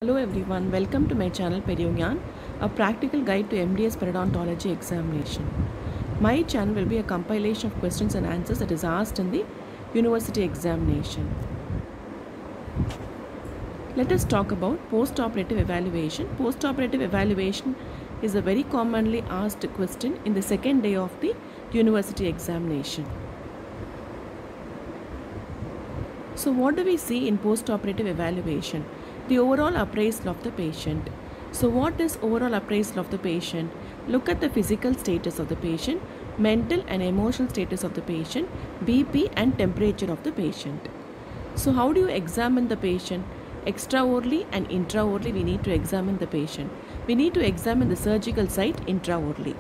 Hello everyone, welcome to my channel Periyogyan, a practical guide to MDS Periodontology examination. My channel will be a compilation of questions and answers that is asked in the university examination. Let us talk about post-operative evaluation. Post-operative evaluation is a very commonly asked question in the second day of the university examination. So what do we see in post-operative evaluation? The overall appraisal of the patient. So what is overall appraisal of the patient? Look at the physical status of the patient, mental and emotional status of the patient, BP and temperature of the patient. So how do you examine the patient? Extraorally and intraorally we need to examine the patient. We need to examine the surgical site intraorally.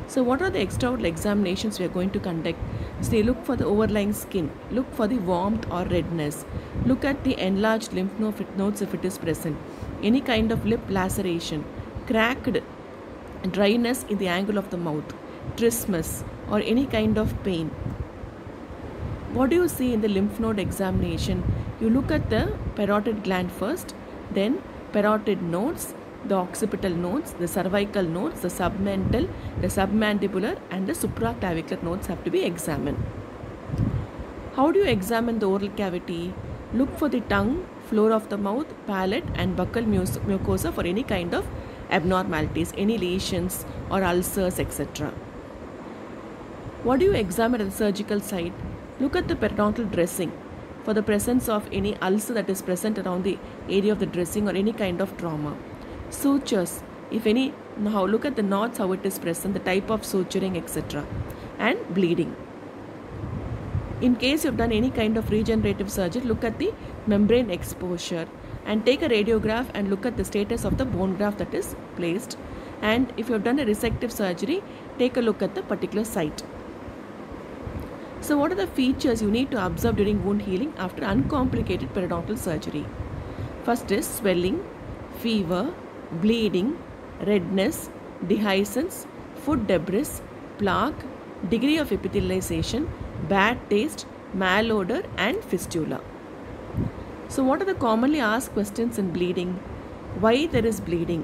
So what are the extraoral examinations we are going to conduct? Say look for the overlying skin, look for the warmth or redness, look at the enlarged lymph nodes if it is present, any kind of lip laceration, cracked dryness in the angle of the mouth, trismus or any kind of pain. What do you see in the lymph node examination? You look at the parotid gland first, then parotid nodes, the occipital nodes, the cervical nodes, the submental, the submandibular and the supraclavicular nodes have to be examined. How do you examine the oral cavity? Look for the tongue, floor of the mouth, palate and buccal mucosa for any kind of abnormalities, any lesions or ulcers, etc. What do you examine at the surgical site? Look at the periodontal dressing for the presence of any ulcer that is present around the area of the dressing or any kind of trauma. Sutures, if any, now look at the knots, how it is present, the type of suturing, etc. And bleeding. In case you have done any kind of regenerative surgery, look at the membrane exposure and take a radiograph and look at the status of the bone graft that is placed. And if you have done a resective surgery, take a look at the particular site. So what are the features you need to observe during wound healing after uncomplicated periodontal surgery? First is swelling, fever, bleeding, redness, dehiscence, food debris, plaque, degree of epithelialization, bad taste, malodor and fistula. So what are the commonly asked questions in bleeding? Why there is bleeding?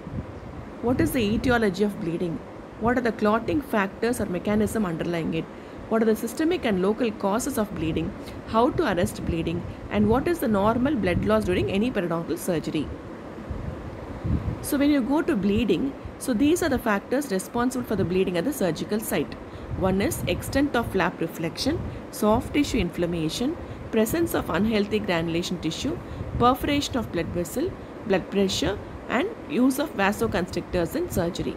What is the etiology of bleeding? What are the clotting factors or mechanism underlying it? What are the systemic and local causes of bleeding? How to arrest bleeding? And what is the normal blood loss during any periodontal surgery? So when you go to bleeding, so these are the factors responsible for the bleeding at the surgical site. One is extent of flap reflection, soft tissue inflammation, presence of unhealthy granulation tissue, perforation of blood vessel, blood pressure and use of vasoconstrictors in surgery.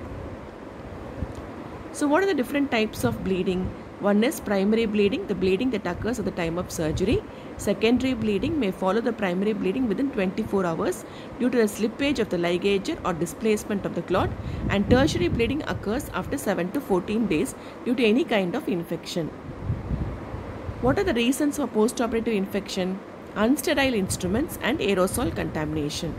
So what are the different types of bleeding? One is primary bleeding, the bleeding that occurs at the time of surgery. Secondary bleeding may follow the primary bleeding within 24 hours due to the slippage of the ligature or displacement of the clot, and tertiary bleeding occurs after 7 to 14 days due to any kind of infection. What are the reasons for postoperative infection? Unsterile instruments and aerosol contamination.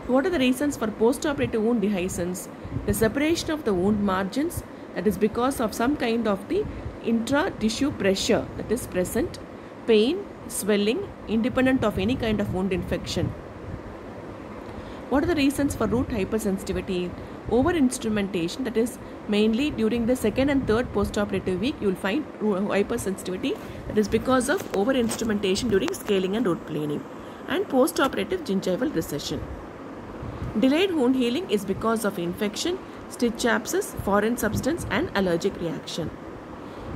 What are the reasons for postoperative wound dehiscence? The separation of the wound margins, that is because of some kind of the intra-tissue pressure that is present, pain, swelling, independent of any kind of wound infection. What are the reasons for root hypersensitivity? Over-instrumentation, that is mainly during the second and third postoperative week you will find hypersensitivity, that is because of over-instrumentation during scaling and root planing. And postoperative gingival recession. Delayed wound healing is because of infection, stitch abscess, foreign substance and allergic reaction.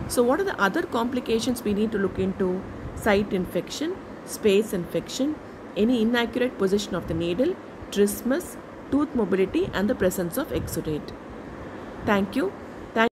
So what are the other complications we need to look into? Site infection, space infection, any inaccurate position of the needle, trismus, tooth mobility and the presence of exudate. Thank you.